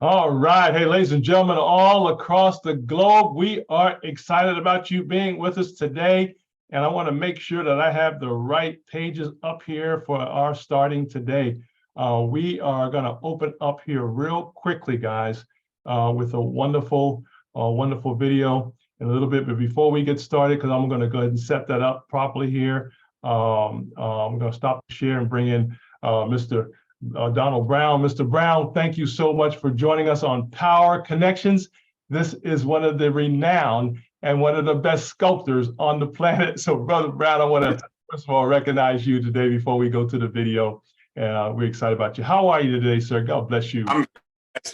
All right. Hey, ladies and gentlemen, all across the globe, we are excited about you being with us today. And I want to make sure that I have the right pages up here for our starting today. We are going to open up here real quickly, guys, with a wonderful video in a little bit. But before we get started, because I'm going to go ahead and set that up properly here, I'm going to stop the share and bring in Mr. Donald Brown. Mr. Brown, thank you so much for joining us on Power Connections. This is one of the renowned and one of the best sculptors on the planet. So, Brother Brown, I want to first of all recognize you today before we go to the video. We're excited about you. How are you today, sir? God bless you.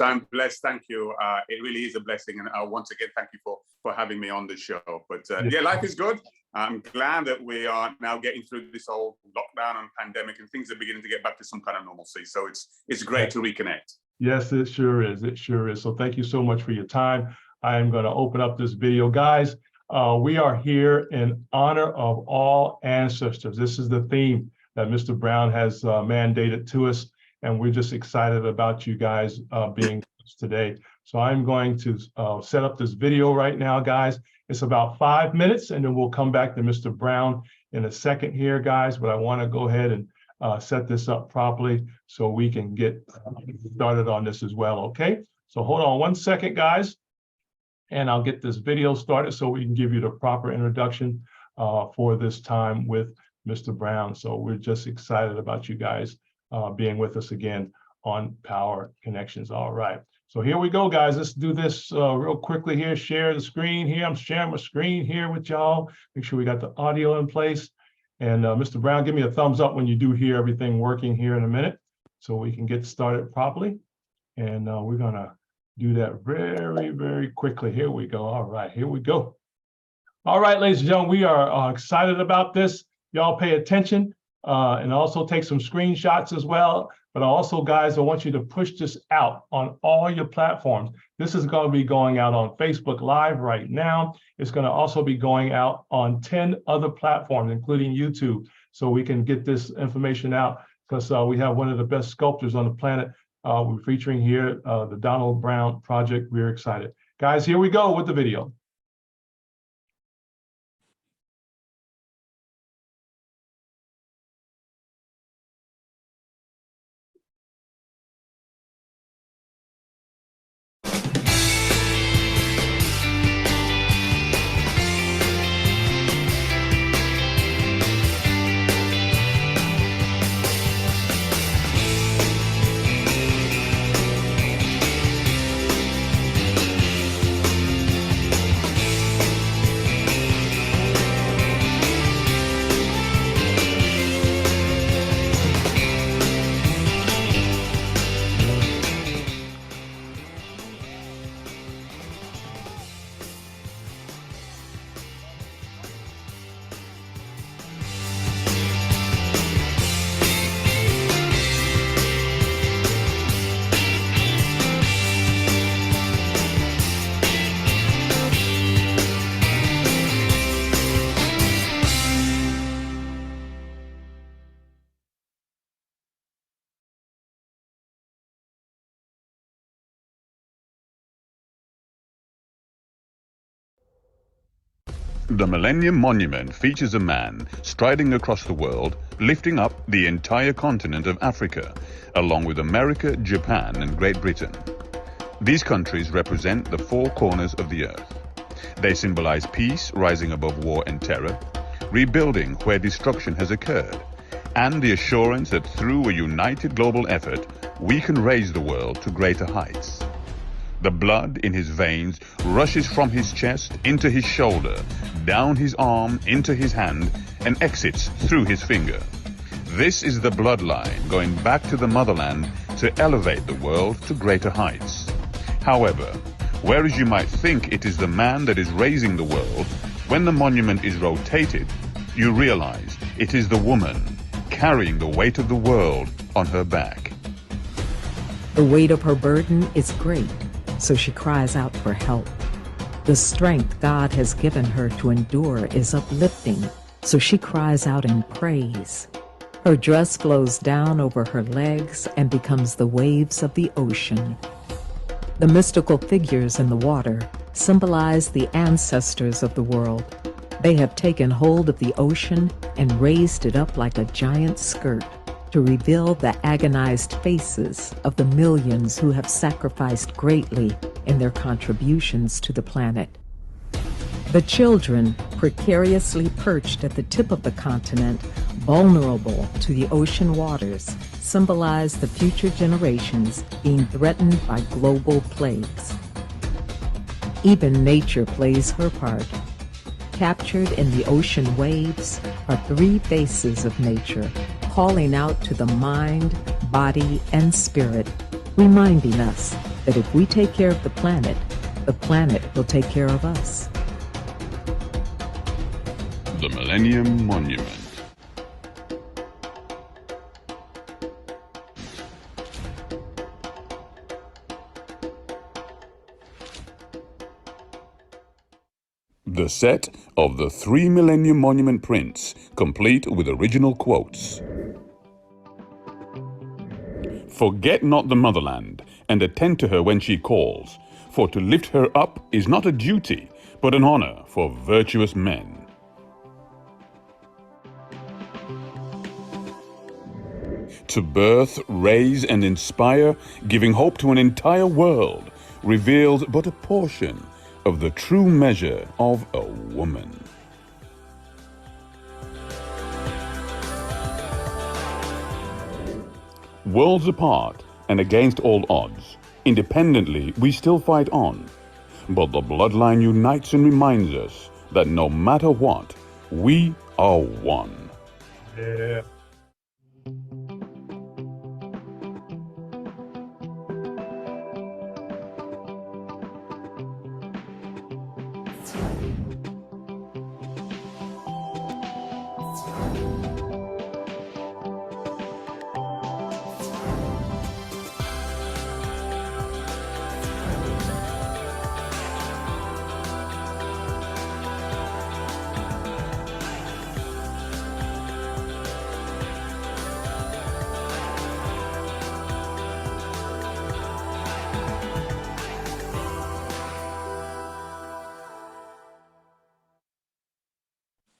I'm blessed. Thank you. It really is a blessing. And once again, thank you for having me on the show. But yeah, life is good. I'm glad that we are now getting through this whole lockdown and pandemic, and things are beginning to get back to some kind of normalcy. So it's great to reconnect. Yes, it sure is. It sure is. So thank you so much for your time. I am going to open up this video. Guys, we are here in honor of all ancestors. This is the theme that Mr. Brown has mandated to us, and we're just excited about you guys being with us today. So I'm going to set up this video right now, guys. It's about 5 minutes, and then we'll come back to Mr. Brown in a second here, guys. But I want to go ahead and set this up properly so we can get started on this as well, okay? So hold on 1 second, guys, and I'll get this video started so we can give you the proper introduction for this time with Mr. Brown. So we're just excited about you guys being with us again on Power Connections. All right. So here we go, guys. Let's do this real quickly here. Share the screen here. I'm sharing my screen here with y'all. Make sure we got the audio in place. And Mr. Brown, give me a thumbs up when you do hear everything working here in a minute so we can get started properly. And we're going to do that very, very quickly. Here we go. All right, here we go. All right, ladies and gentlemen, we are excited about this. Y'all pay attention and also take some screenshots as well. But also, guys, I want you to push this out on all your platforms. This is going to be going out on Facebook Live right now. It's going to also be going out on 10 other platforms, including YouTube, so we can get this information out, because we have one of the best sculptors on the planet. We're featuring here the Donald Brown Project. We're excited. Guys, here we go with the video. The Millennium Monument features a man striding across the world, lifting up the entire continent of Africa, along with America, Japan, and Great Britain. These countries represent the four corners of the earth. They symbolize peace rising above war and terror, rebuilding where destruction has occurred, and the assurance that through a united global effort, we can raise the world to greater heights. The blood in his veins rushes from his chest into his shoulder, down his arm into his hand, and exits through his finger. This is the bloodline going back to the motherland to elevate the world to greater heights. However, whereas you might think it is the man that is raising the world, when the monument is rotated, you realize it is the woman carrying the weight of the world on her back. The weight of her burden is great, so she cries out for help. The strength God has given her to endure is uplifting, so she cries out in praise. Her dress flows down over her legs and becomes the waves of the ocean. The mystical figures in the water symbolize the ancestors of the world. They have taken hold of the ocean and raised it up like a giant skirt to reveal the agonized faces of the millions who have sacrificed greatly in their contributions to the planet. The children, precariously perched at the tip of the continent, vulnerable to the ocean waters, symbolize the future generations being threatened by global plagues. Even nature plays her part. Captured in the ocean waves are three faces of nature, calling out to the mind, body, and spirit, reminding us that if we take care of the planet will take care of us. The Millennium Monument. The set of the 3 Millennium Monument prints, complete with original quotes. Forget not the motherland, and attend to her when she calls, for to lift her up is not a duty, but an honor for virtuous men. To birth, raise, and inspire, giving hope to an entire world, reveals but a portion of the true measure of a woman. Worlds apart and against all odds, independently we still fight on. But the bloodline unites and reminds us that no matter what, we are one. Yeah.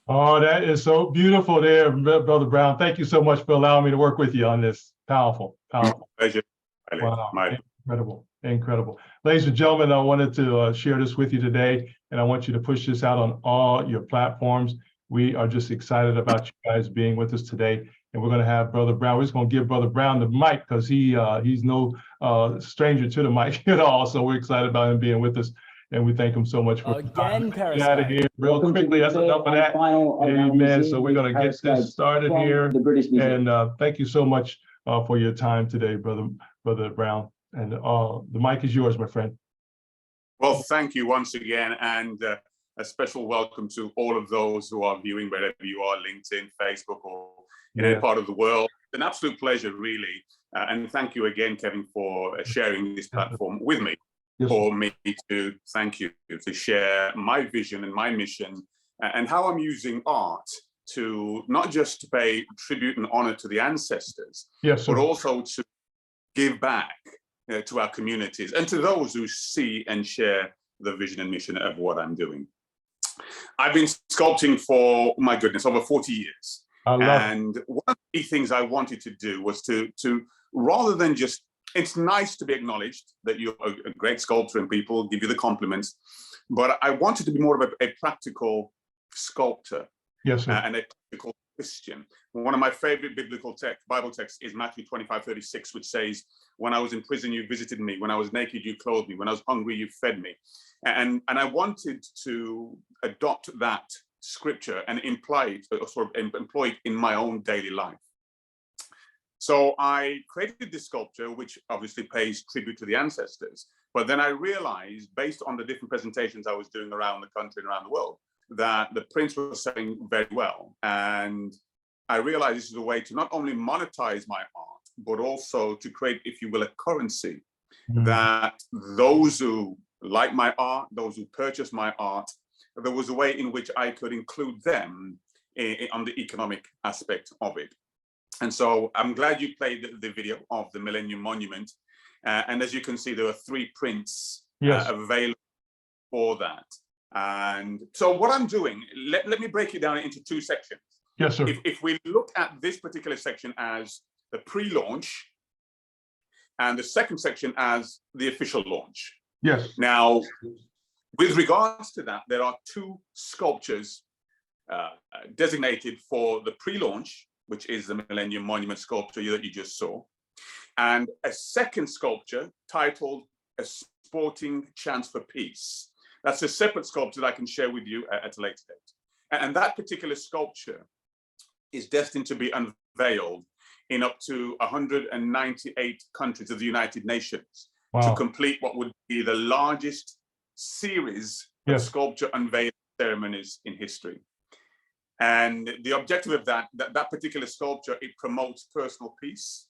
Oh, that is so beautiful there, Brother Brown. Thank you so much for allowing me to work with you on this. Powerful, powerful. Pleasure. Wow, incredible, incredible. Ladies and gentlemen, I wanted to share this with you today, and I want you to push this out on all your platforms. We are just excited about you guys being with us today, and we're going to have Brother Brown. We're just going to give Brother Brown the mic because he's no stranger to the mic at all. So we're excited about him being with us. And we thank him so much for again. Get out of here real quickly. That's enough of that. Amen. So we're going to get this started here. And thank you so much for your time today, Brother Brown. And the mic is yours, my friend. Well, thank you once again, and a special welcome to all of those who are viewing wherever you are, LinkedIn, Facebook, or in any part of the world. It's an absolute pleasure, really. And thank you again, Kevin, for sharing this platform with me. Yes. For me to thank you to share my vision and my mission and how I'm using art to not just to pay tribute and honor to the ancestors, yes, but also to give back to our communities and to those who see and share the vision and mission of what I'm doing. I've been sculpting for, my goodness, over 40 years. And one of the things I wanted to do was to rather than just, it's nice to be acknowledged that you're a great sculptor and people give you the compliments, but I wanted to be more of a practical sculptor. Yes, sir. And a practical Christian. One of my favorite Bible texts is Matthew 25:36, which says, "When I was in prison, you visited me. When I was naked, you clothed me. When I was hungry, you fed me." And I wanted to adopt that scripture and employ it in my own daily life. So I created this sculpture, which obviously pays tribute to the ancestors. But then I realized, based on the different presentations I was doing around the country and around the world, that the prints were selling very well. And I realized this is a way to not only monetize my art, but also to create, if you will, a currency that those who like my art, those who purchase my art, there was a way in which I could include them on the economic aspect of it. And so I'm glad you played the video of the Millennium Monument. And as you can see, there are 3 prints Yes. available for that. And so what I'm doing, let me break it down into 2 sections. Yes, sir. If we look at this particular section as the pre-launch, and the second section as the official launch. Yes. Now, with regards to that, there are 2 sculptures designated for the pre-launch, which is the Millennium Monument sculpture that you just saw, and a second sculpture titled A Sporting Chance for Peace. That's a separate sculpture that I can share with you at a later date. And that particular sculpture is destined to be unveiled in up to 198 countries of the United Nations. Wow. To complete what would be the largest series of sculpture unveiling ceremonies in history. And the objective of that particular sculpture, it promotes personal peace.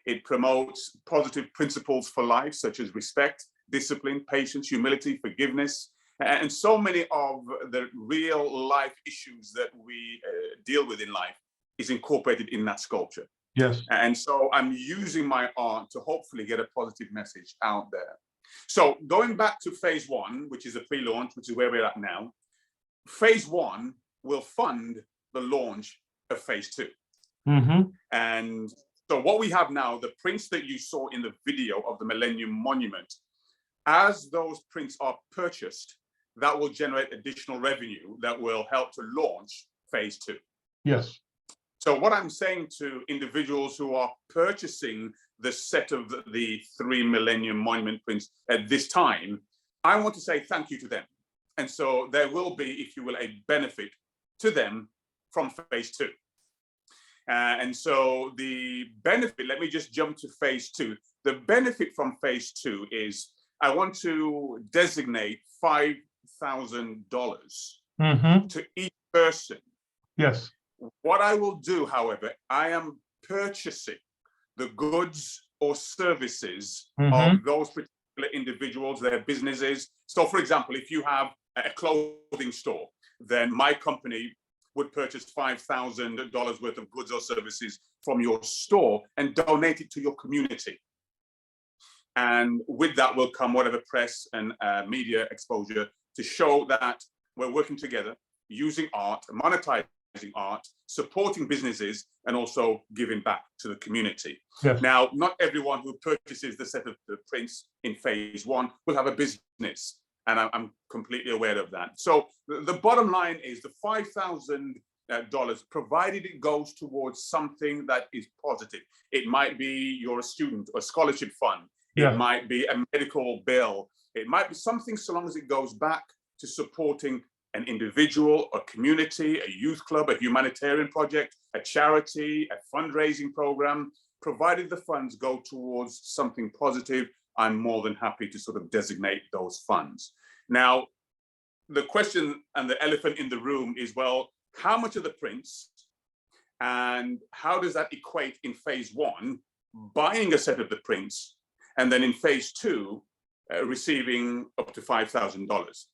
It promotes positive principles for life, such as respect, discipline, patience, humility, forgiveness, and so many of the real life issues that we deal with in life is incorporated in that sculpture. Yes. And so I'm using my art to hopefully get a positive message out there. So going back to phase 1, which is the pre-launch, which is where we're at now, phase 1 will fund the launch of phase 2. Mm-hmm. And so what we have now, the prints that you saw in the video of the Millennium Monument, as those prints are purchased, that will generate additional revenue that will help to launch phase 2. Yes. So what I'm saying to individuals who are purchasing the set of the 3 Millennium Monument prints at this time, I want to say thank you to them. And so there will be, if you will, a benefit to them from phase 2. And so the benefit, let me just jump to phase 2. The benefit from phase 2 is I want to designate $5,000 to each person. Yes. What I will do, however, I am purchasing the goods or services of those particular individuals, their businesses. So, for example, if you have a clothing store, then my company would purchase $5,000 worth of goods or services from your store and donate it to your community. And with that will come whatever press and media exposure to show that we're working together, using art, monetizing art, supporting businesses, and also giving back to the community. Yes. Now, not everyone who purchases the set of the prints in phase 1 will have a business, and I'm completely aware of that. So the bottom line is the $5,000, provided it goes towards something that is positive. It might be you're a student, a scholarship fund. Yeah. It might be a medical bill. It might be something, so long as it goes back to supporting an individual, a community, a youth club, a humanitarian project, a charity, a fundraising program. Provided the funds go towards something positive, I'm more than happy to sort of designate those funds. Now, the question and the elephant in the room is, well, how much are the prints? And how does that equate in phase 1, buying a set of the prints, and then in phase 2, receiving up to $5,000?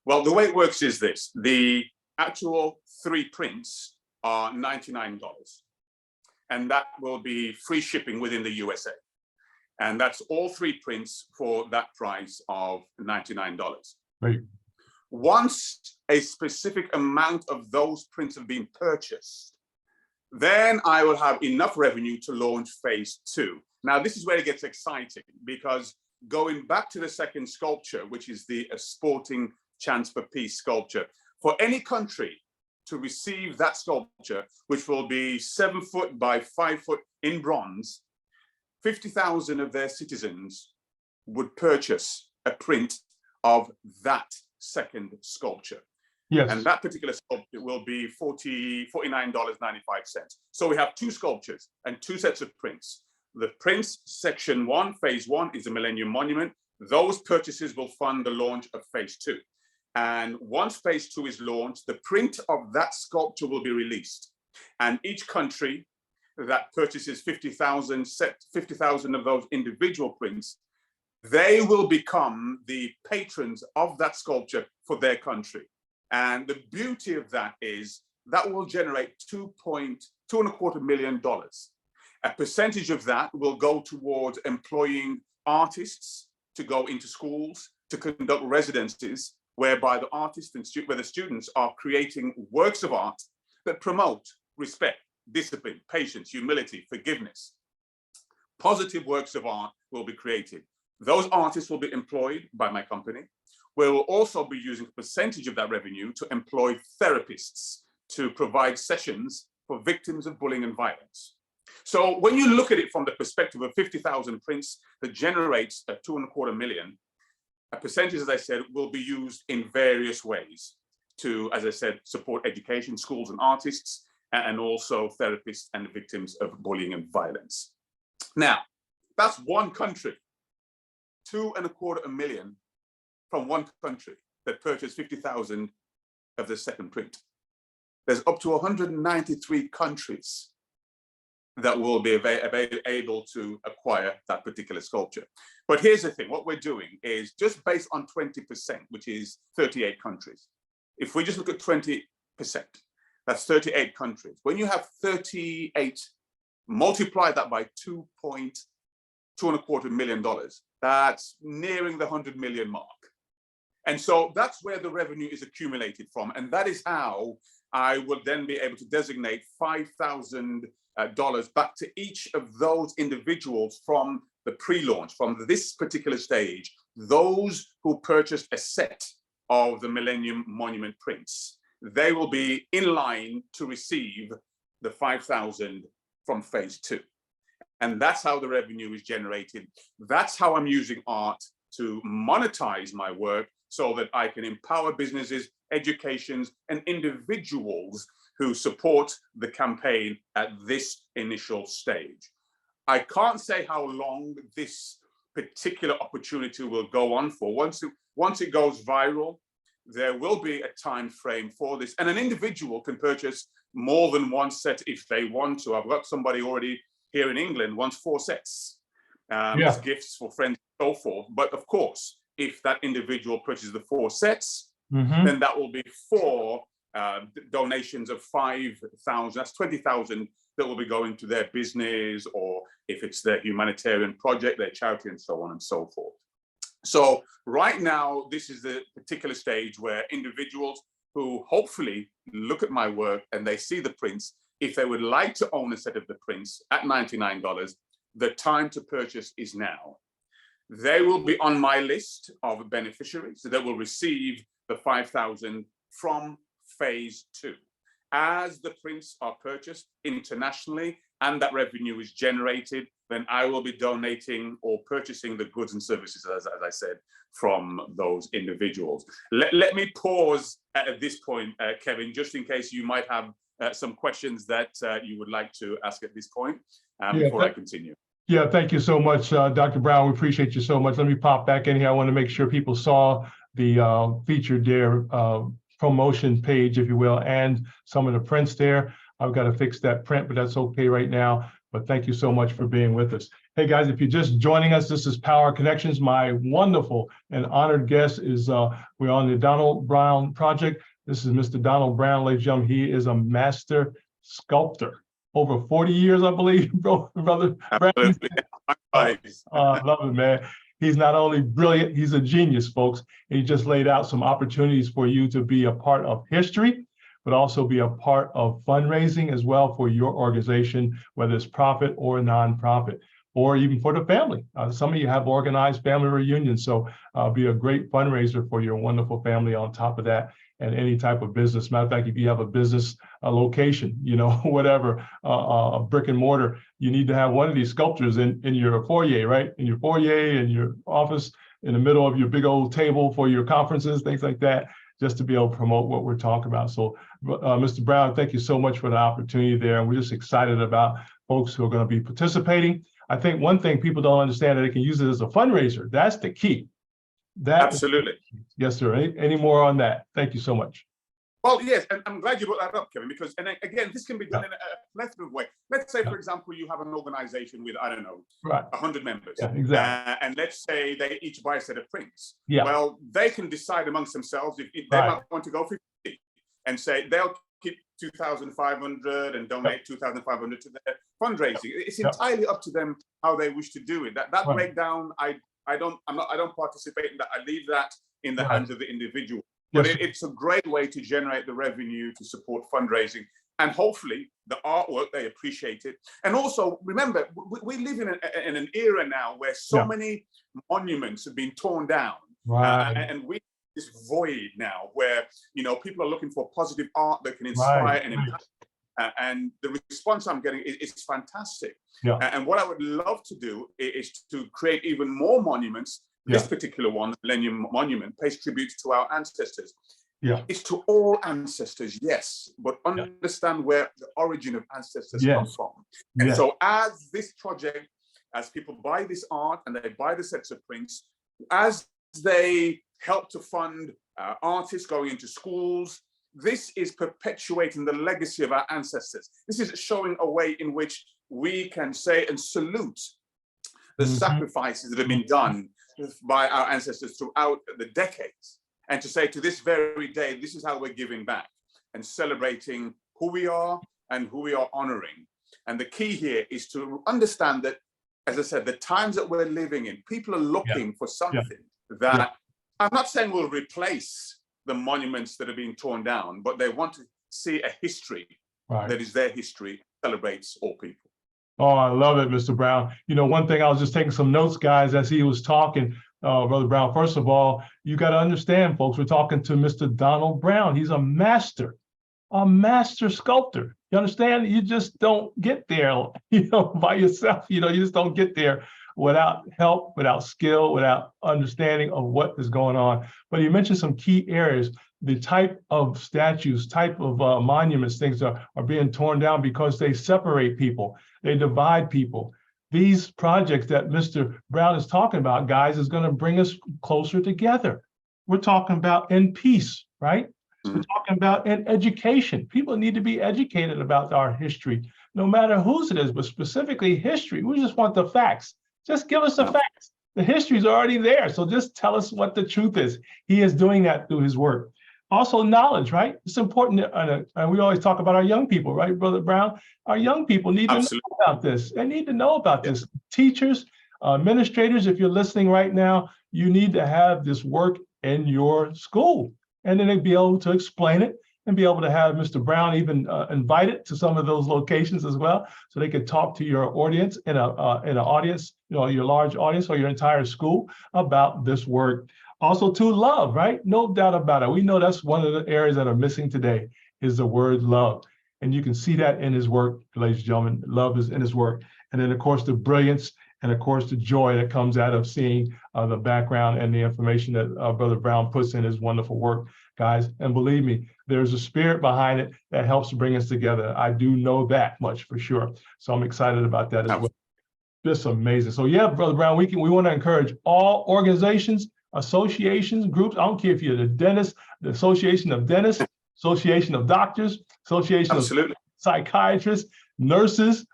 Well, the way it works is this. The actual 3 prints are $99, and that will be free shipping within the USA. And that's all 3 prints for that price of $99. Right. Once a specific amount of those prints have been purchased, then I will have enough revenue to launch phase 2. Now, this is where it gets exciting, because going back to the second sculpture, which is the Sporting Chance for Peace sculpture, for any country to receive that sculpture, which will be 7 foot by 5 foot in bronze, 50,000 of their citizens would purchase a print of that second sculpture. Yes. And that particular sculpture will be $49.95. So we have 2 sculptures and 2 sets of prints. The prints section 1, phase 1, is the Millennium Monument. Those purchases will fund the launch of phase 2. And once phase 2 is launched, the print of that sculpture will be released. And each country that purchases 50,000 of those individual prints, they will become the patrons of that sculpture for their country. And the beauty of that is that will generate $2.25 million. A percentage of that will go towards employing artists to go into schools to conduct residencies whereby the artists and where the students are creating works of art that promote respect, discipline, patience, humility, forgiveness. Positive works of art will be created. Those artists will be employed by my company. We will also be using a percentage of that revenue to employ therapists to provide sessions for victims of bullying and violence. So when you look at it from the perspective of 50,000 prints that generates a 2.25 million, a percentage, as I said, will be used in various ways to, as I said, support education, schools and artists, and also therapists and victims of bullying and violence. Now, that's one country, 2.25 million from one country that purchased 50,000 of the second print. There's up to 193 countries that will be able to acquire that particular sculpture. But here's the thing, what we're doing is just based on 20%, which is 38 countries. If we just look at 20%, that's 38 countries. When you have 38, multiply that by $2.25 million, that's nearing the 100 million mark. And so that's where the revenue is accumulated from. And that is how I will then be able to designate $5,000 back to each of those individuals from the pre-launch, from this particular stage, those who purchased a set of the Millennium Monument prints. They will be in line to receive the 5,000 from phase 2. And that's how the revenue is generated. That's how I'm using art to monetize my work so that I can empower businesses, educations, and individuals who support the campaign at this initial stage. I can't say how long this particular opportunity will go on for. Once it goes viral, there will be a time frame for this. And an individual can purchase more than one set if they want to. I've got somebody already here in England wants 4 sets as gifts for friends and so forth. But of course, if that individual purchases the 4 sets, then that will be 4 donations of 5,000. That's 20,000 that will be going to their business, or if it's their humanitarian project, their charity, and so on and so forth. So right now, this is the particular stage where individuals who hopefully look at my work and they see the prints, if they would like to own a set of the prints at $99, the time to purchase is now. They will be on my list of beneficiaries that will receive the 5,000 from phase 2. As the prints are purchased internationally and that revenue is generated, then I will be donating or purchasing the goods and services, as I said, from those individuals. Let me pause at this point, Kevin, just in case you might have some questions that you would like to ask at this point before I continue. Yeah, thank you so much, Dr. Brown. We appreciate you so much. Let me pop back in here. I want to make sure people saw the featured there promotion page, if you will, and some of the prints there. I've got to fix that print, but that's okay right now. But thank you so much for being with us. Hey guys, if you're just joining us, this is Power Connections. My wonderful and honored guest is, we're on the Donald Brown Project. This is Mr. Donald Brown, ladies and gentlemen. He is a master sculptor. Over 40 years, I believe, brother. Absolutely. I love it, man. He's not only brilliant, he's a genius, folks. He just laid out some opportunities for you to be a part of history, but also be a part of fundraising as well for your organization, whether it's profit or nonprofit, or even for the family. Some of you have organized family reunions, so be a great fundraiser for your wonderful family on top of that, and any type of business. Matter of fact, if you have a business location, you know, whatever, a brick and mortar, you need to have one of these sculptures in your foyer, right? In your foyer, in your office, in the middle of your big old table for your conferences, things like that, just to be able to promote what we're talking about. So, Mr. Brown, thank you so much for the opportunity there. And we're just excited about folks who are going to be participating. I think one thing people don't understand, that they can use it as a fundraiser. That's the key. Absolutely. Yes, sir. Any more on that? Thank you so much. Well, yes, and I'm glad you brought that up, Kevin, because, and again, this can be done in a plethora of ways. Let's say, for example, you have an organization with, I don't know, 100 members. Yeah, exactly. And let's say they each buy a set of prints. Yeah. Well, they can decide amongst themselves if they might want to go 50 and say they'll keep 2,500 and donate 2,500 to their fundraising. It's entirely up to them how they wish to do it. That Right. breakdown, I don't participate in that. I leave that in the Right. hands of the individual. But Yes. it's a great way to generate the revenue to support fundraising. And hopefully the artwork, they appreciate it. And also, remember, we live in an era now where so many monuments have been torn down. Right. And we this void now where, you know, people are looking for positive art that can inspire Right. and impact. And the response I'm getting is fantastic. Yeah. And what I would love to do is to create even more monuments. This particular one, Millennium Monument, pays tribute to our ancestors. Yeah. It's to all ancestors, yes, but understand where the origin of ancestors come from. And so as this project, as people buy this art and they buy the sets of prints, as they help to fund artists going into schools, this is perpetuating the legacy of our ancestors. This is showing a way in which we can say and salute the sacrifices that have been done by our ancestors throughout the decades. And to say to this very day, this is how we're giving back and celebrating who we are and who we are honoring. And the key here is to understand that, as I said, the times that we're living in, people are looking for something that I'm not saying will replace the monuments that are being torn down, but they want to see a history that is their history, celebrates all people. Oh, I love it, Mr. Brown. You know, one thing, I was just taking some notes, guys, as he was talking, Brother Brown. First of all, you got to understand, folks, we're talking to Mr. Donald Brown. He's a master sculptor. You understand? You just don't get there, by yourself. You just don't get there without help, without skill, without understanding of what is going on. But you mentioned some key areas. The type of statues, type of monuments, things are being torn down because they separate people. They divide people. These projects that Mr. Brown is talking about, guys, is going to bring us closer together. We're talking about in peace, right? We're talking about in education. People need to be educated about our history, no matter whose it is, but specifically history. We just want the facts. Just give us the facts. The history is already there. So just tell us what the truth is. He is doing that through his work. Also knowledge, right? It's important. And we always talk about our young people, right, Brother Brown? Our young people need to know about this. They need to know about this. Teachers, administrators, if you're listening right now, you need to have this work in your school. And then they'd be able to explain it and be able to have Mr. Brown even invited to some of those locations as well, so they could talk to your audience in an audience, your large audience or your entire school about this work. Also to love, right? No doubt about it. We know that's one of the areas that are missing today is the word love. And you can see that in his work, ladies and gentlemen. Love is in his work. And then, of course, the brilliance and, of course, the joy that comes out of seeing the background and the information that Brother Brown puts in his wonderful work, guys. And believe me, there's a spirit behind it that helps to bring us together. I do know that much for sure. So I'm excited about that as well. Just amazing. So yeah, Brother Brown, we want to encourage all organizations, associations, groups. I don't care if you're the dentist, the Association of Dentists, Association of Doctors, Association of Psychiatrists, nurses,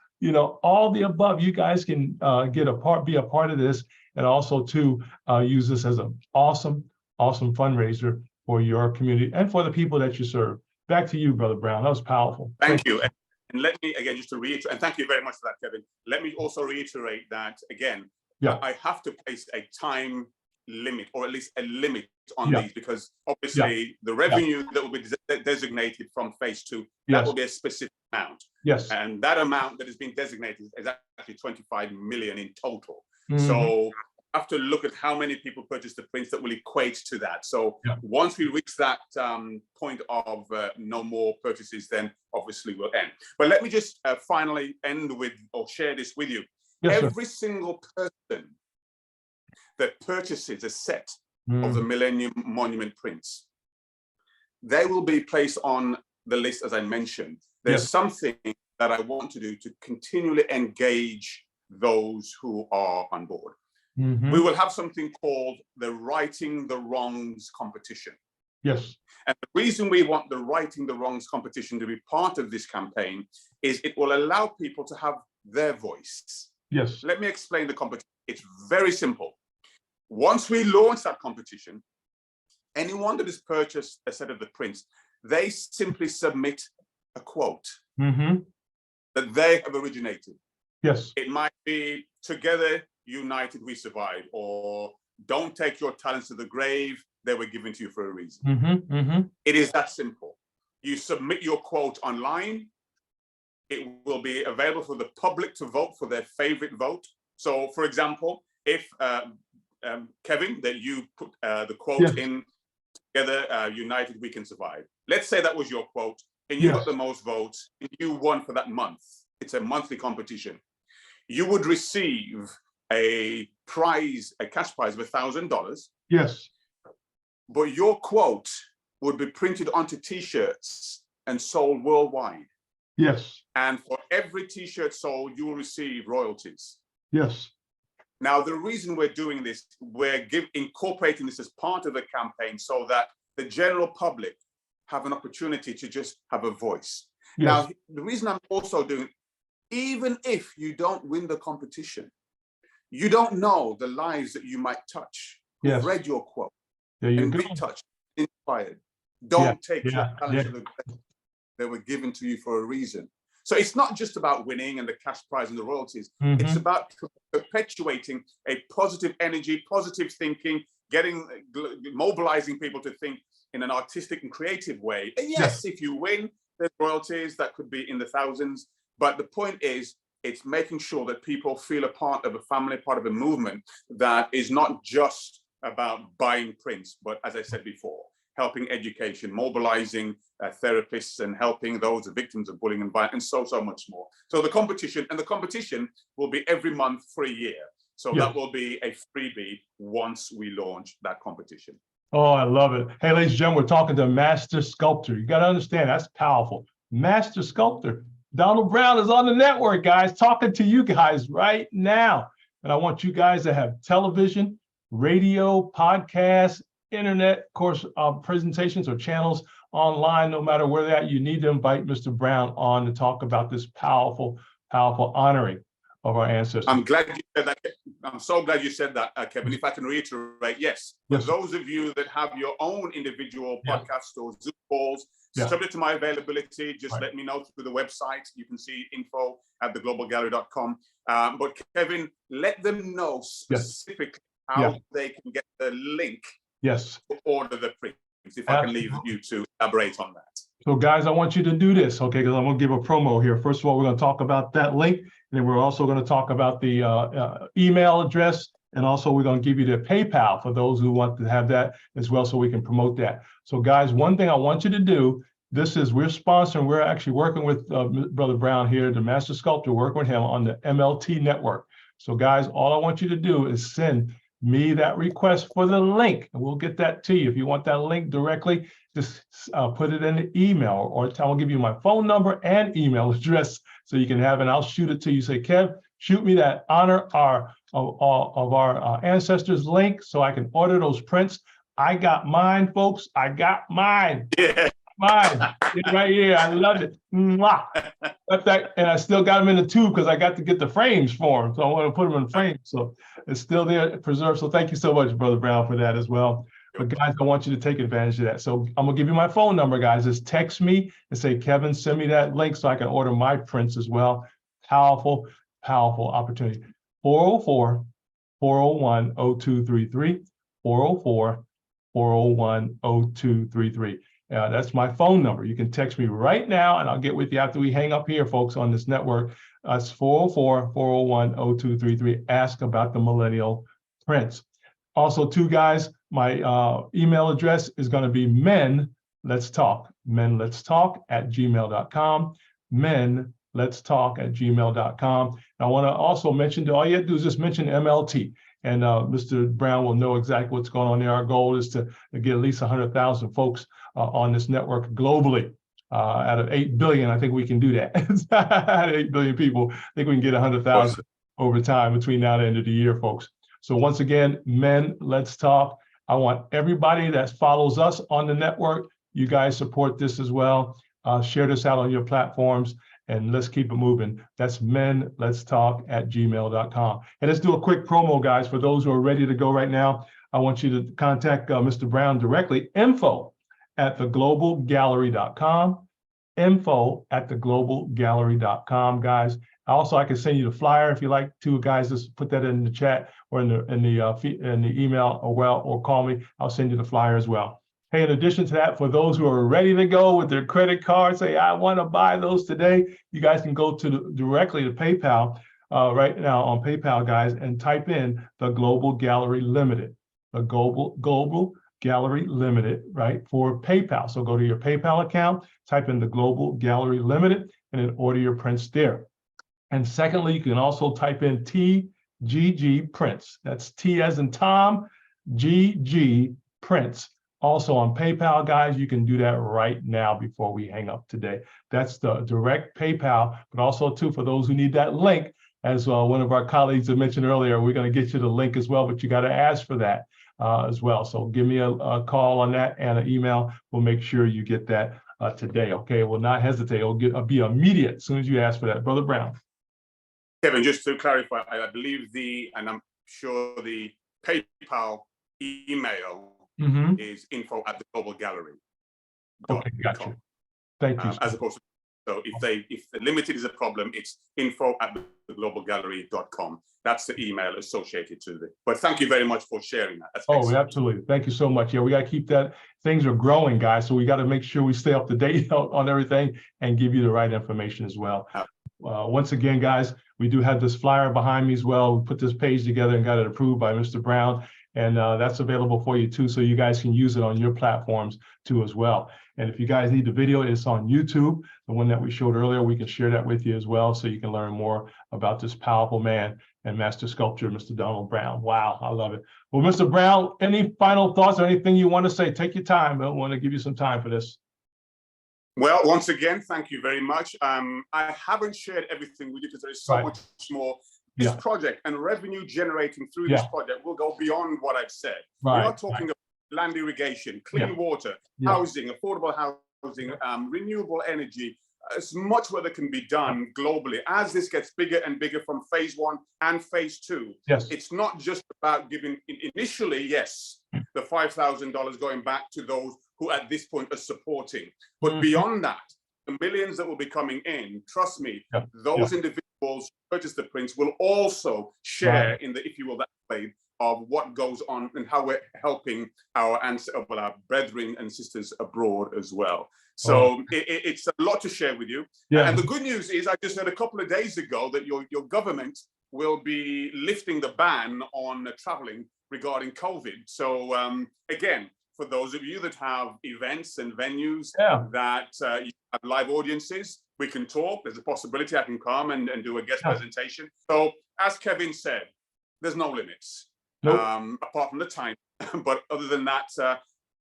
all the above. You guys can be a part of this, and also to use this as an awesome fundraiser for your community and for the people that you serve. Back to you, Brother Brown. That was powerful. Thank you. And let me, again, just to reiterate, and thank you very much for that, Kevin. Let me also reiterate that, again, I have to place a time limit, or at least a limit on these, because obviously the revenue that will be designated from phase 2, that will be a specific amount. Yes. And that amount that has been designated is actually 25 million in total. So I have to look at how many people purchase the prints that will equate to that. So once we reach that point of no more purchases, then obviously we'll end. But let me just finally end with, or share this with you. Every single person that purchases a set of the Millennium Monument prints, they will be placed on the list, as I mentioned. There's something that I want to do to continually engage those who are on board. We will have something called the Righting the Wrongs competition. Yes. And the reason we want the Righting the Wrongs competition to be part of this campaign is it will allow people to have their voice. Yes. Let me explain the competition. It's very simple. Once we launch that competition, anyone that has purchased a set of the prints, they simply submit a quote that they have originated. Yes. It might be together, united, we survive, or don't take your talents to the grave. They were given to you for a reason. It is that simple. You submit your quote online. It will be available for the public to vote for their favorite vote. So, for example, if Kevin, that you put the quote in together, united, we can survive. Let's say that was your quote, and you got the most votes, and you won for that month. It's a monthly competition. You would receive a prize, a cash prize of $1,000. Yes. But your quote would be printed onto T-shirts and sold worldwide. Yes. And for every T-shirt sold, you will receive royalties. Yes. Now, the reason we're doing this, we're incorporating this as part of the campaign so that the general public have an opportunity to just have a voice. Yes. Now, the reason I'm also doing, even if you don't win the competition, you don't know the lives that you might touch. Yes. Read your quote. There you and go. be touched, inspired. Don't take your talents to the grave. They were given to you for a reason. So it's not just about winning and the cash prize and the royalties. It's about perpetuating a positive energy, positive thinking, mobilizing people to think in an artistic and creative way. And yes, if you win, there's royalties that could be in the thousands. But the point is, it's making sure that people feel a part of a family, part of a movement that is not just about buying prints, but as I said before, helping education, mobilizing therapists, and helping those victims of bullying and violence, and so much more. So the competition will be every month for a year. So that will be a freebie once we launch that competition. Oh, I love it. Hey, ladies and gentlemen, we're talking to a master sculptor. You got to understand, that's powerful. Master sculptor. Donald Brown is on the network, guys, talking to you guys right now. And I want you guys to have television, radio, podcasts, internet, of course, presentations or channels online, no matter where they're at. You need to invite Mr. Brown on to talk about this powerful, powerful honoring of our ancestors. I'm glad you said that. I'm so glad you said that, Kevin. If I can reiterate, yes, for those of you that have your own individual podcasts or Zoom calls, subject to my availability, just let me know through the website. You can see info at theglobalgallery.com. But Kevin, let them know specifically how they can get the link to order the prints, if I can leave you to elaborate on that. So guys, I want you to do this, okay, because I'm going to give a promo here. First of all, we're going to talk about that link, and then we're also going to talk about the email address, and also we're going to give you the PayPal for those who want to have that as well, so we can promote that. So guys, one thing I want you to do, we're sponsoring, we're actually working with Brother Brown here, the Master Sculptor, working with him on the MLT network. So guys, all I want you to do is send me that request for the link, and we'll get that to you. If you want that link directly, just put it in the email, or I'll give you my phone number and email address so you can have it, and I'll shoot it to you. Say, Kev, shoot me that honor of our ancestors link so I can order those prints. I got mine, folks. I got mine. Yeah. Mine. It's right here. I love it. Mwah. And I still got them in the tube because I got to get the frames for them. So I want to put them in frames. So it's still there, preserved. So thank you so much, Brother Brown, for that as well. But guys, I want you to take advantage of that. So I'm gonna give you my phone number, guys. Just text me and say, Kevin, send me that link so I can order my prints as well. Powerful, powerful opportunity. 404-401-0233, 404-401-0233. That's my phone number. You can text me right now, and I'll get with you after we hang up here, folks, on this network. It's 404-401-0233. Ask about the millennial prints. Also, too, guys, my email address is going to be menletstalk@gmail.com. menletstalk@gmail.com. I want to also mention, all you have to do is just mention MLT, and Mr. Brown will know exactly what's going on there. Our goal is to get at least 100,000 folks on this network globally. Out of 8 billion, I think we can do that. Out of 8 billion people, I think we can get 100,000 over time between now and the end of the year, folks. So once again, Men Let's Talk. I want everybody that follows us on the network, you guys support this as well. Share this out on your platforms, and let's keep it moving. That's menletstalk@gmail.com. And let's do a quick promo, guys, for those who are ready to go right now. I want you to contact Mr. Brown directly, info@theglobalgallery.com, info@theglobalgallery.com, guys. Also, I can send you the flyer if you like to, guys. Just put that in the chat or in the email, or call me. I'll send you the flyer as well. Hey, in addition to that, for those who are ready to go with their credit card, say, I want to buy those today, you guys can go directly to PayPal right now on PayPal, guys, and type in the Global Gallery Limited, the Global Gallery Limited, right, for PayPal. So go to your PayPal account, type in the Global Gallery Limited, and then order your prints there. And secondly, you can also type in TGG Prints. That's T as in Tom, GG Prints. Also on PayPal, guys, you can do that right now before we hang up today. That's the direct PayPal, but also too, for those who need that link, as one of our colleagues had mentioned earlier, we're going to get you the link as well, but you got to ask for that as well. So give me a call on that and an email. We'll make sure you get that today. Okay, will not hesitate. It'll be immediate as soon as you ask for that. Brother Brown. Kevin, just to clarify, I believe and I'm sure the PayPal email is info@theglobalgallery.com. Okay, gotcha. Thank you. As opposed to, so if the limited is a problem, it's info@theglobalgallery.com. That's the email associated to it. But thank you very much for sharing that. That's excellent. Absolutely. Thank you so much. Yeah, we got to keep that. Things are growing, guys. So we got to make sure we stay up to date on everything and give you the right information as well. Once again, guys, we do have this flyer behind me as well. We put this page together and got it approved by Mr. Brown. And that's available for you too, so you guys can use it on your platforms too as well. And if you guys need the video, it's on YouTube, the one that we showed earlier. We can share that with you as well, so you can learn more about this powerful man and master sculptor, Mr. Donald Brown. Wow, I love it. Well, Mr. Brown, any final thoughts or anything you want to say? Take your time. I want to give you some time for this. Well, once again, thank you very much. I haven't shared everything with you because there is so much more. This project and revenue generating through this project will go beyond what I've said. We are talking about land irrigation, clean water, housing, affordable housing, renewable energy. As much work that can be done globally as this gets bigger and bigger from phase 1 and phase 2. It's not just about giving initially, the $5,000 going back to those who at this point are supporting. But beyond that, the millions that will be coming in, trust me, those individuals who purchase the prints will also share in the, if you will, that play of what goes on and how we're helping our brethren and sisters abroad as well. So it's a lot to share with you. And the good news is, I just heard a couple of days ago that your government will be lifting the ban on traveling regarding COVID. So again, for those of you that have events and venues that you have live audiences, we can talk. There's a possibility I can come and do a guest presentation. So as Kevin said, there's no limits apart from the time. But other than that,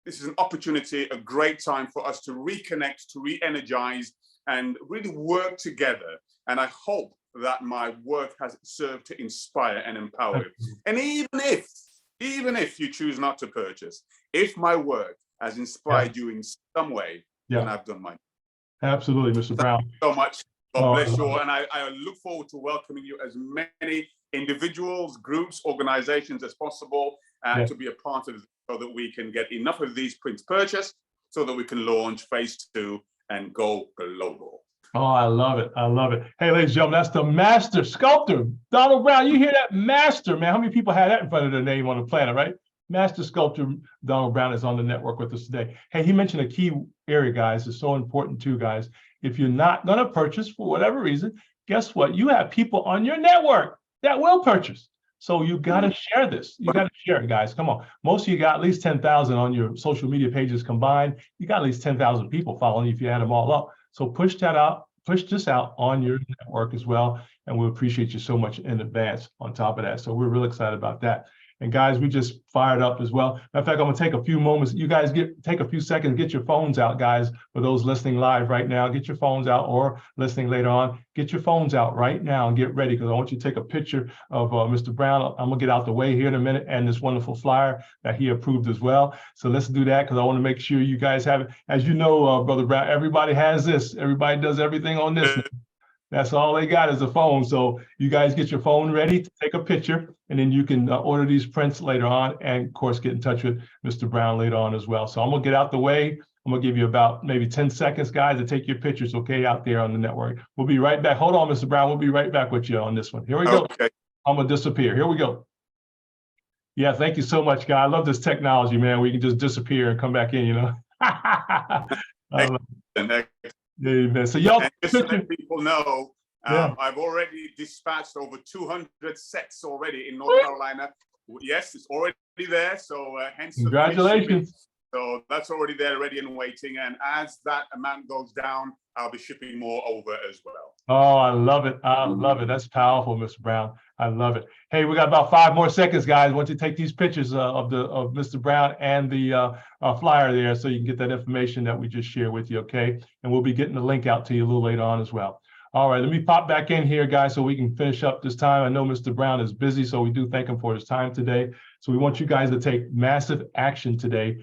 this is an opportunity, a great time for us to reconnect, to re-energize, and really work together. And I hope that my work has served to inspire and empower you. And even if you choose not to purchase, if my work has inspired you in some way, then I've done mine. Absolutely, Mr. Brown. Thank you so much. God bless you all. And I look forward to welcoming you as many individuals, groups, organizations as possible to be a part of it, so that we can get enough of these prints purchased so that we can launch phase 2 and go global. Oh, I love it. I love it. Hey, ladies and gentlemen, that's the master sculptor, Donald Brown. You hear that? Master, man. How many people have that in front of their name on the planet, right? Master sculptor Donald Brown is on the network with us today. Hey, he mentioned a key area, guys. It's so important too, guys. If you're not going to purchase for whatever reason, guess what? You have people on your network that will purchase. So you got to share this. You got to share it, guys. Come on. Most of you got at least 10,000 on your social media pages combined. You got at least 10,000 people following you if you add them all up. So push that out. Push this out on your network as well. And we appreciate you so much in advance on top of that. So we're really excited about that. And guys, we just fired up as well. Matter of fact, I'm gonna take a few moments. You guys take a few seconds, get your phones out, guys. For those listening live right now, get your phones out, or listening later on, get your phones out right now and get ready, because I want you to take a picture of Mr. Brown. I'm gonna get out the way here in a minute, and this wonderful flyer that he approved as well. So let's do that, because I want to make sure you guys have it. As you know, Brother Brown, everybody has this. Everybody does everything on this. That's all they got is a phone. So you guys get your phone ready to take a picture, and then you can order these prints later on, and of course get in touch with Mr. Brown later on as well. So I'm gonna get out the way. I'm I'm gonna give you about maybe 10 seconds, guys, to take your pictures, okay, out there on the network. We'll be right back. Hold on, Mr. Brown. We'll be right back with you on this one. Here we go. Okay. I'm gonna disappear. Here we go. Yeah, thank you so much, guy. I love this technology, man. We can just disappear and come back in, you know. Amen. So y'all, just to let people know, yeah. I've already dispatched over 200 sets already in North Carolina. Yes, it's already there. So hence congratulations. So that's already there, ready and waiting. And as that amount goes down, I'll be shipping more over as well. Oh, I love it. I love it. That's powerful, Mr. Brown. I love it. Hey, we got about 5 more seconds, guys. I want you to take these pictures of Mr. Brown and the flyer there so you can get that information that we just shared with you, okay? And we'll be getting the link out to you a little later on as well. All right, let me pop back in here, guys, so we can finish up this time. I know Mr. Brown is busy, so we do thank him for his time today. So we want you guys to take massive action today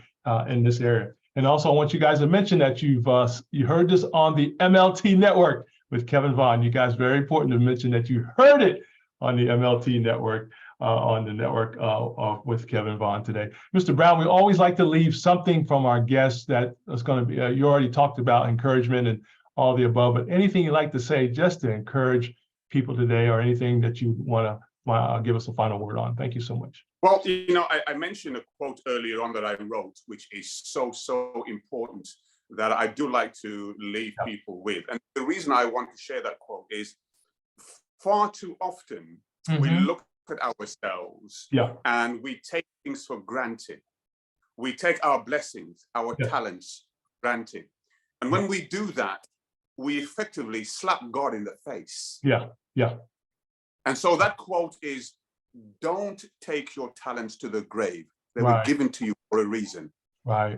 in this area. And also, I want you guys to mention that you heard this on the MLT network with Kevin Vaughan. You guys, very important to mention that you heard it on the MLT network, with Kevin Vaughan today. Mr. Brown, we always like to leave something from our guests that is going to be, you already talked about encouragement and all the above, but anything you'd like to say just to encourage people today, or anything that you want to give us a final word on. Thank you so much. Well, you know, I mentioned a quote earlier on that I wrote, which is so important, that I do like to leave people with. And the reason I want to share that quote is far too often we look at ourselves and we take things for granted. We take our blessings, our talents for granted. And when we do that, we effectively slap God in the face. And so that quote is, don't take your talents to the grave. They were given to you for a reason. My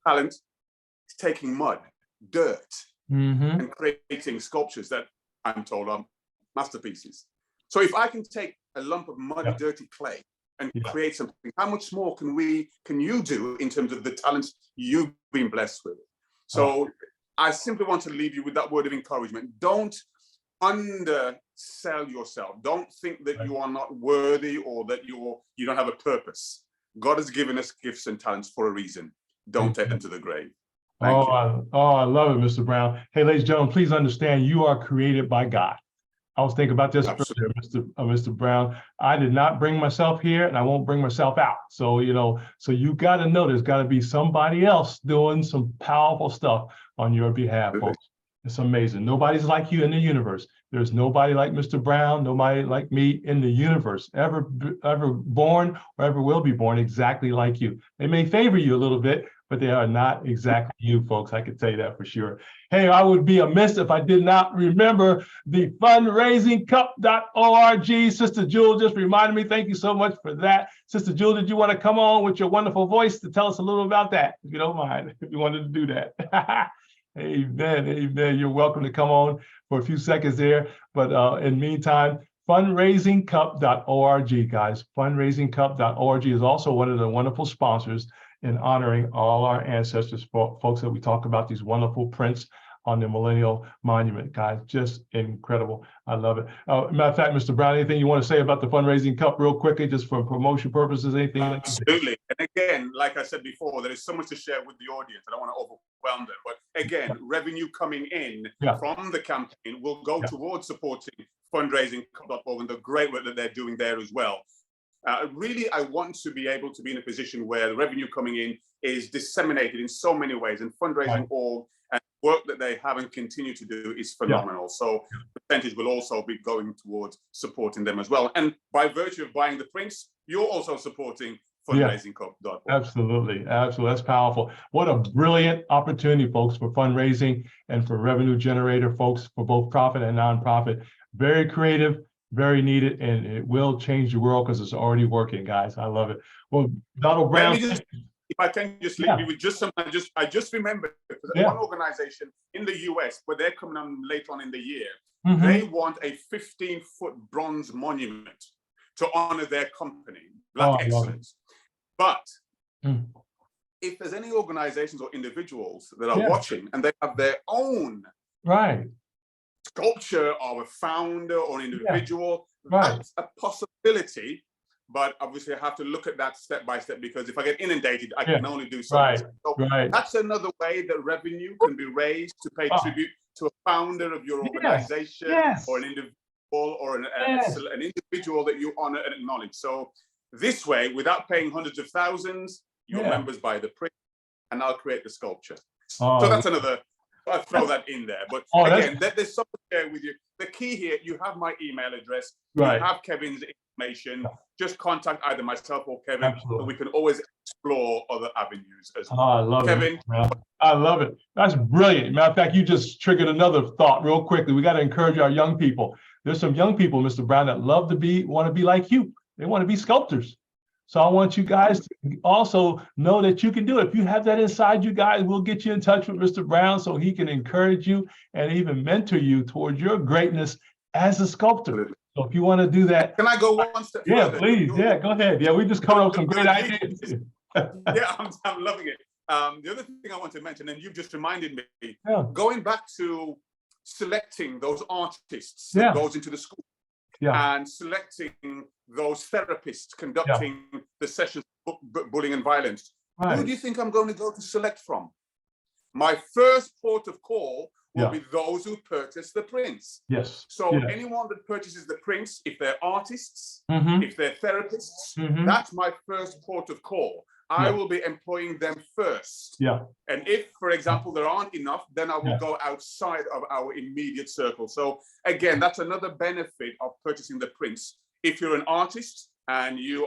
talent is taking mud, dirt, and creating sculptures that I'm told are masterpieces. So if I can take a lump of muddy, dirty clay and create something, how much more can you do in terms of the talents you've been blessed with? So I simply want to leave you with that word of encouragement. Don't undersell yourself. Don't think that you are not worthy or that you don't have a purpose. God has given us gifts and talents for a reason. Don't take them to the grave. Thank you. I love it, Mr. Brown. Hey, ladies and gentlemen, please understand you are created by God. I was thinking about this earlier, Mr. Brown. I did not bring myself here, and I won't bring myself out. So, you know, you got to know there's got to be somebody else doing some powerful stuff on your behalf, folks. It's amazing. Nobody's like you in the universe. There's nobody like Mr. Brown, nobody like me in the universe, ever born or ever will be born exactly like you. They may favor you a little bit, but they are not exactly you, folks. I can tell you that for sure. Hey, I would be amiss if I did not remember the fundraisingcup.org. Sister Jewel just reminded me. Thank you so much for that. Sister Jewel, did you want to come on with your wonderful voice to tell us a little about that, if you don't mind, if you wanted to do that? Amen, amen. You're welcome to come on for a few seconds there. But in the meantime, fundraisingcup.org, guys. Fundraisingcup.org is also one of the wonderful sponsors in honoring all our ancestors, folks that we talk about, these wonderful prints on the Millennium Monument, guys. Just incredible. I love it. Matter of fact, Mr. Brown, anything you want to say about the Fundraising Cup real quickly, just for promotion purposes, anything? Absolutely. And again, like I said before, there is so much to share with the audience. I don't want to overwhelm them. But again, revenue coming in from the campaign will go towards supporting fundraisingcup.org and the great work that they're doing there as well. Really, I want to be able to be in a position where the revenue coming in is disseminated in so many ways, and fundraising.org and work that they have and continue to do is phenomenal. So the percentage will also be going towards supporting them as well. And by virtue of buying the prints, you're also supporting fundraisingcup.org. Absolutely, absolutely. That's powerful. What a brilliant opportunity, folks, for fundraising and for revenue generator, folks, for both profit and nonprofit. Very creative, very needed, and it will change the world because it's already working, guys. I love it. Well, Donald Brown. If I can just leave you with just something, I just remembered one organization in the US, but they're coming on later on in the year. They want a 15-foot bronze monument to honor their company, Black Excellence. But if there's any organizations or individuals that are watching and they have their own sculpture of a founder or an individual, that's a possibility. but obviously I have to look at that step by step, because if I get inundated, I Yeah. can only do so Right. much. So Right. that's another way that revenue can be raised to pay tribute to a founder of your organization, Yes. or an individual, or Yes. an individual that you honor and acknowledge. So this way, without paying hundreds of thousands, your members buy the print, and I'll create the sculpture. So that's another. I'll throw that in there. But again, there's something there with you. The key here, you have my email address. Right. You have Kevin's information. Just contact either myself or Kevin. Absolutely. And we can always explore other avenues as well. I love Kevin. it. I love it. That's brilliant. Matter of fact, you just triggered another thought real quickly. We got to encourage our young people. There's some young people, Mr. Brown, that want to be like you. They want to be sculptors. So I want you guys to also know that you can do it. If you have that inside you guys, we'll get you in touch with Mr. Brown so he can encourage you and even mentor you towards your greatness as a sculptor. So if you want to do that. Can I go one step further? Yeah, please. Yeah, go ahead. Yeah, we just coming up with some great ideas. Yeah, I'm loving it. The other thing I want to mention, and you've just reminded me, going back to selecting those artists that goes into the school. And selecting those therapists conducting the sessions of bullying and violence. Right. Who do you think I'm going to go to select from? My first port of call will be those who purchase the prints. Yes. So anyone that purchases the prints, if they're artists, if they're therapists, that's my first port of call. I will be employing them first. Yeah. And if, for example, there aren't enough, then I will go outside of our immediate circle. So again, that's another benefit of purchasing the prints. If you're an artist and you're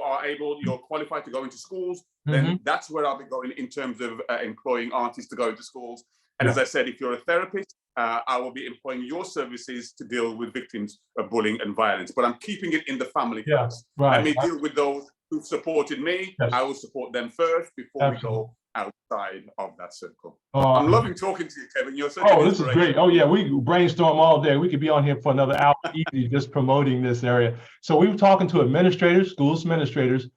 qualified to go into schools, then that's where I'll be going in terms of employing artists to go into schools. And as I said, if you're a therapist, I will be employing your services to deal with victims of bullying and violence. But I'm keeping it in the family first. Right. Let me deal with those who've supported me. I will support them first before we go outside of that circle. I'm loving talking to you, Kevin. You're such an this is great. Oh, yeah, we brainstorm all day. We could be on here for another hour easy just promoting this area. So we were talking to administrators, schools administrators,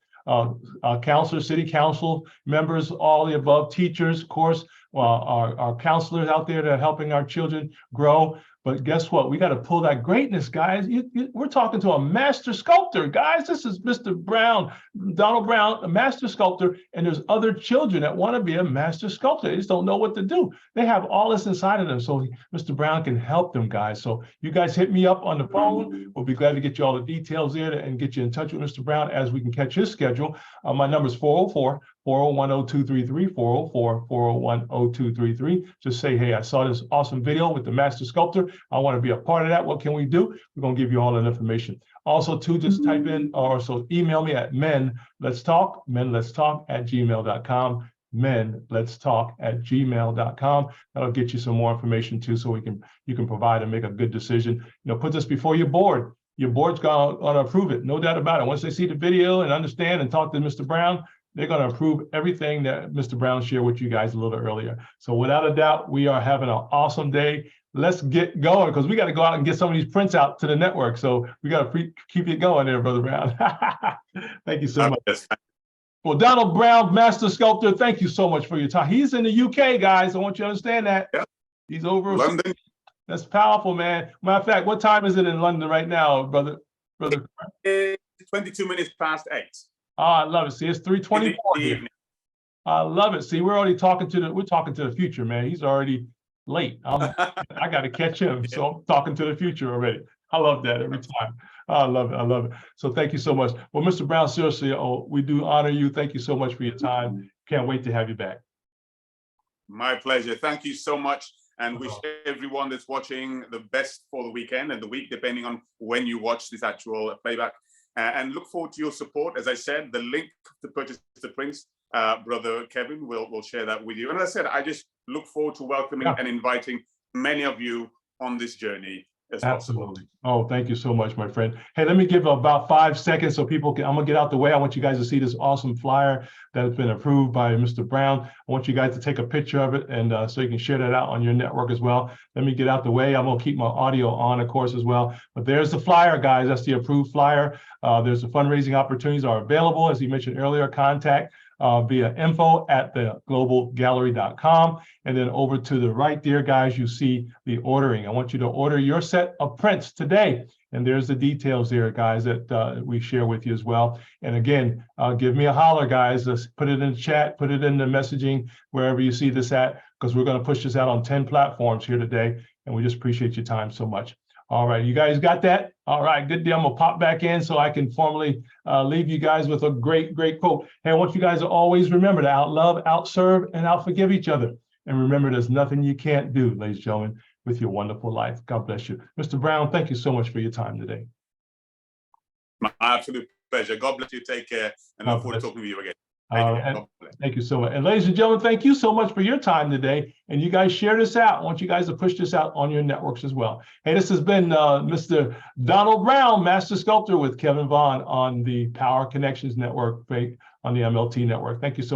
counselors, city council members, all the above, teachers, of course, our counselors out there that are helping our children grow. But guess what? We got to pull that greatness, guys. We're talking to a master sculptor, guys. This is Mr. Brown, Donald Brown, a master sculptor, and there's other children that want to be a master sculptor. They just don't know what to do. They have all this inside of them, so Mr. Brown can help them, guys. So you guys hit me up on the phone. We'll be glad to get you all the details there and get you in touch with Mr. Brown as we can catch his schedule. My number is 404-401-0233, 404-401-0233. Just say, hey, I saw this awesome video with the master sculptor. I want to be a part of that. What can we do? We're going to give you all that information. Also, too, just type in or so email me at menletstalk@gmail.com, menletstalk@gmail.com. That'll get you some more information too, so you can provide and make a good decision. Put this before your board. Your board's gonna approve it, no doubt about it. Once they see the video and understand and talk to Mr. Brown, they're going to approve everything that Mr. Brown shared with you guys a little bit earlier. So without a doubt, we are having an awesome day. Let's get going, because we got to go out and get some of these prints out to the network. So we got to keep it going there, Brother Brown. Thank you so much. Well, Donald Brown, master sculptor, thank you so much for your time. He's in the UK, guys. I want you to understand that. Yep. He's over London. That's powerful, man. Matter of fact, what time is it in London right now, brother? It's 22 minutes past 8. Oh, I love it. See, it's 3:24 here. I love it. See, we're already talking to the future, man. He's already late. I got to catch him. So I'm talking to the future already. I love that every time. I love it. I love it. So thank you so much. Well, Mr. Brown, seriously, we do honor you. Thank you so much for your time. Can't wait to have you back. My pleasure. Thank you so much. And wish everyone that's watching the best for the weekend and the week, depending on when you watch this actual playback. And look forward to your support. As I said, the link to purchase the prints, Brother Kevin will share that with you. And as I said, I just look forward to welcoming and inviting many of you on this journey as possible. Oh, thank you so much, my friend. Hey, let me give about 5 seconds so people can, I'm gonna get out the way. I want you guys to see this awesome flyer that has been approved by Mr. Brown. I want you guys to take a picture of it and so you can share that out on your network as well. Let me get out the way. I'm gonna keep my audio on, of course, as well. But there's the flyer, guys. That's the approved flyer. There's the fundraising opportunities are available. As you mentioned earlier, contact via info@theglobalgallery.com. And then over to the right there, guys, you see the ordering. I want you to order your set of prints today. And there's the details there, guys, that we share with you as well. And again, give me a holler, guys. Let's put it in the chat, put it in the messaging, wherever you see this at, because we're going to push this out on 10 platforms here today. And we just appreciate your time so much. All right, you guys got that? All right, good deal. I'm gonna pop back in so I can formally leave you guys with a great quote. And I want you guys to always remember to outlove, outserve, and outforgive each other. And remember, there's nothing you can't do, ladies and gentlemen, with your wonderful life. God bless you. Mr. Brown, thank you so much for your time today. My absolute pleasure. God bless you. Take care. And look forward to talking with you again. Thank you so much. And ladies and gentlemen, thank you so much for your time today. And you guys share this out. I want you guys to push this out on your networks as well. Hey, this has been Mr. Donald Brown, Master Sculptor with Kevin Vaughan on the Power Connections Network, on the MLT Network. Thank you so much.